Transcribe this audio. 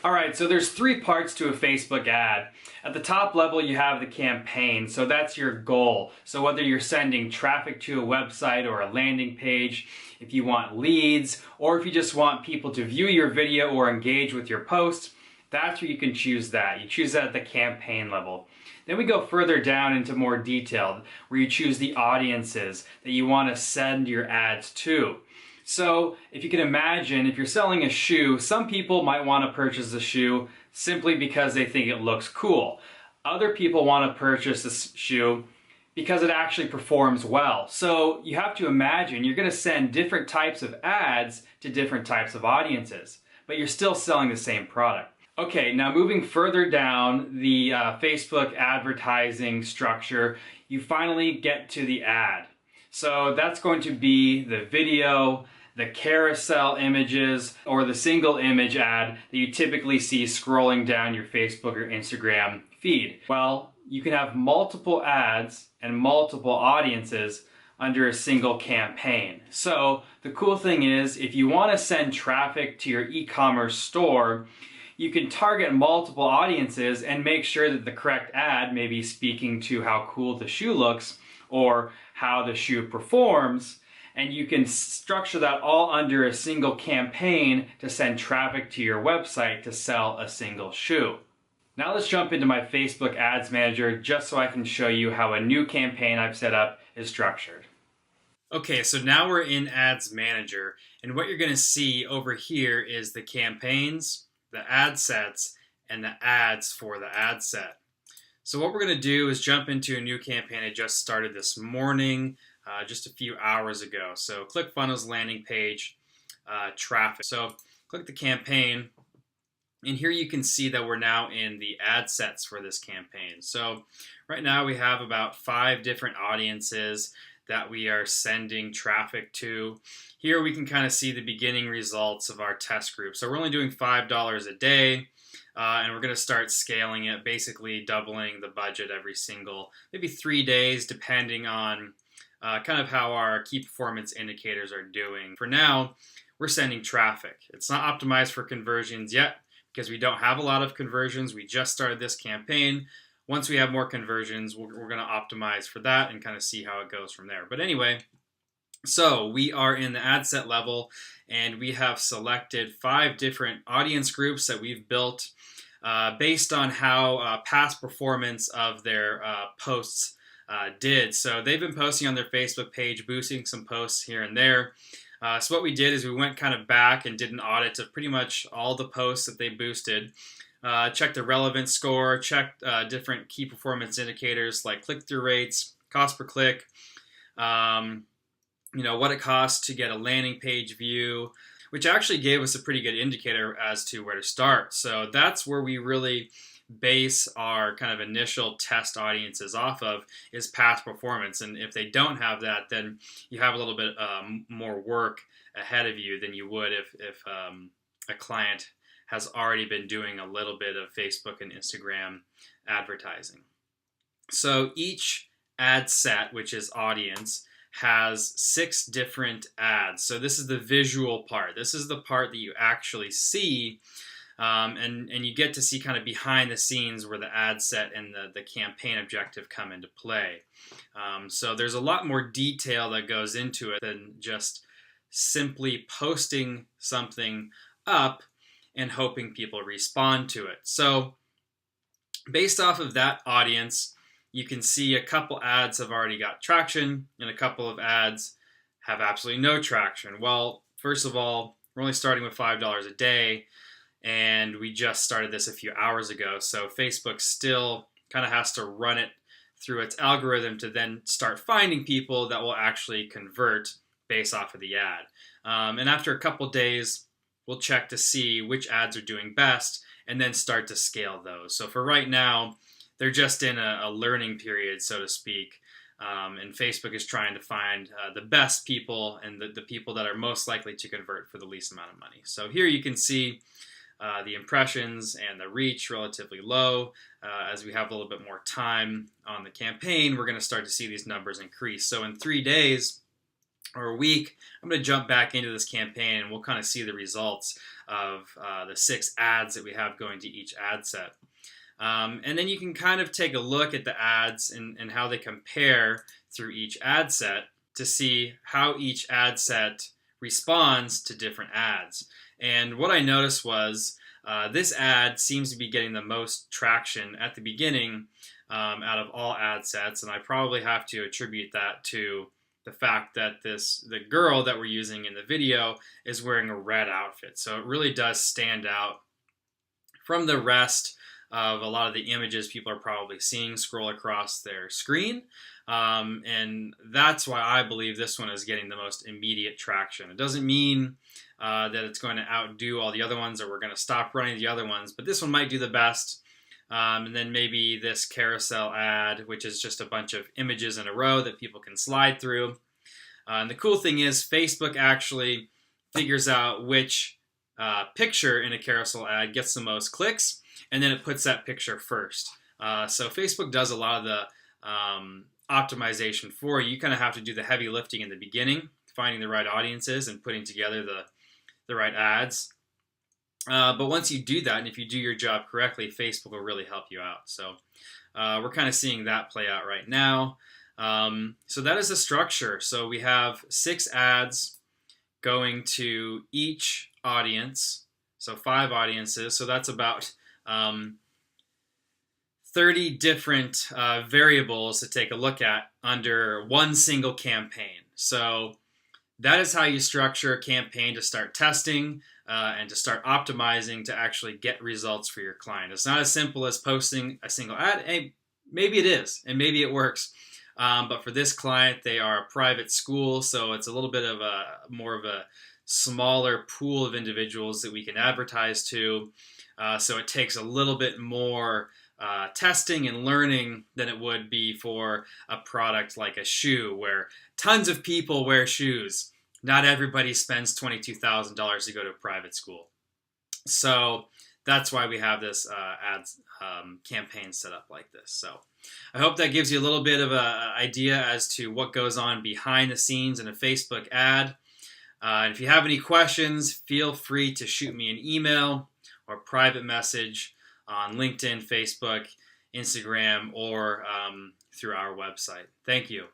All right, so there's three parts to a Facebook ad. At the top level, you have the campaign, so that's your goal. So whether you're sending traffic to a website or a landing page, if you want leads, or if you just want people to view your video or engage with your post, that's where you can choose that. You choose that at the campaign level. Then we go further down into more detailed, where you choose the audiences that you want to send your ads to. So if you can imagine, if you're selling a shoe, some people might want to purchase the shoe simply because they think it looks cool. Other people want to purchase this shoe because it actually performs well. So you have to imagine you're going to send different types of ads to different types of audiences, but you're still selling the same product. Okay, now moving further down the Facebook advertising structure, you finally get to the ad. So that's going to be the video, the carousel images, or the single image ad that you typically see scrolling down your Facebook or Instagram feed. Well, you can have multiple ads and multiple audiences under a single campaign. So the cool thing is, if you want to send traffic to your e-commerce store, you can target multiple audiences and make sure that the correct ad may be speaking to how cool the shoe looks or how the shoe performs, and you can structure that all under a single campaign to send traffic to your website to sell a single shoe. Now let's jump into my Facebook Ads Manager just so I can show you how a new campaign I've set up is structured. Okay, so now we're in Ads Manager, and what you're going to see over here is the campaigns, the ad sets, and the ads for the ad set. So what we're going to do is jump into a new campaign I just started this morning, just a few hours ago. So ClickFunnels landing page, traffic. So click the campaign, and here you can see that we're now in the ad sets for this campaign. So right now we have about 5 different audiences that we are sending traffic to. Here we can kind of see the beginning results of our test group. So we're only doing $5 a day. And we're going to start scaling it, basically doubling the budget every single, maybe 3 days, depending on kind of how our key performance indicators are doing. For now, we're sending traffic. It's not optimized for conversions yet because we don't have a lot of conversions. We just started this campaign. Once we have more conversions, we're going to optimize for that and kind of see how it goes from there. But anyway, so we are in the ad set level, and we have selected 5 different audience groups that we've built based on how past performance of their posts did. So they've been posting on their Facebook page, boosting some posts here and there. So what we did is we went kind of back and did an audit of pretty much all the posts that they boosted, checked the relevance score, checked different key performance indicators like click-through rates, cost per click, what it costs to get a landing page view, which actually gave us a pretty good indicator as to where to start. So that's where we really base our kind of initial test audiences off of, is past performance. And if they don't have that, then you have a little bit more work ahead of you than you would if a client has already been doing a little bit of Facebook and Instagram advertising. So each ad set, which is audience, has 6 different ads. So this is the visual part. This is the part that you actually see, and you get to see kind of behind the scenes where the ad set and the campaign objective come into play. So there's a lot more detail that goes into it than just simply posting something up and hoping people respond to it. So based off of that audience, you can see a couple ads have already got traction and a couple of ads have absolutely no traction. Well, first of all, we're only starting with $5 a day, and we just started this a few hours ago. So Facebook still kind of has to run it through its algorithm to then start finding people that will actually convert based off of the ad. And after a couple days, we'll check to see which ads are doing best and then start to scale those. So for right now, they're just in a learning period, so to speak, and Facebook is trying to find the best people and the people that are most likely to convert for the least amount of money. So here you can see the impressions and the reach relatively low. As we have a little bit more time on the campaign, we're going to start to see these numbers increase. So in 3 days, or a week, I'm going to jump back into this campaign and we'll kind of see the results of the 6 ads that we have going to each ad set. And then you can kind of take a look at the ads and how they compare through each ad set to see how each ad set responds to different ads. And what I noticed was this ad seems to be getting the most traction at the beginning out of all ad sets, and I probably have to attribute that to the fact that the girl that we're using in the video is wearing a red outfit. So it really does stand out from the rest of a lot of the images people are probably seeing scroll across their screen. And that's why I believe this one is getting the most immediate traction. It doesn't mean that it's going to outdo all the other ones or we're going to stop running the other ones, but this one might do the best. And then maybe this carousel ad, which is just a bunch of images in a row that people can slide through. And the cool thing is Facebook actually figures out which picture in a carousel ad gets the most clicks, and then it puts that picture first. So Facebook does a lot of the optimization for you. You kind of have to do the heavy lifting in the beginning, finding the right audiences and putting together the right ads. But once you do that, and if you do your job correctly, Facebook will really help you out. So we're kind of seeing that play out right now. So that is the structure. So we have 6 ads going to each audience. So 5 audiences. So that's about 30 different variables to take a look at under one single campaign. So that is how you structure a campaign to start testing and to start optimizing to actually get results for your client. It's not as simple as posting a single ad. Hey, maybe it is, and maybe it works. But for this client, they are a private school, so it's a little bit of more of a smaller pool of individuals that we can advertise to. So it takes a little bit more testing and learning than it would be for a product like a shoe, where tons of people wear shoes. Not everybody spends $22,000 to go to a private school. So that's why we have this ads campaign set up like this. So I hope that gives you a little bit of an idea as to what goes on behind the scenes in a Facebook ad. And if you have any questions, feel free to shoot me an email or private message on LinkedIn, Facebook, Instagram, or through our website. Thank you.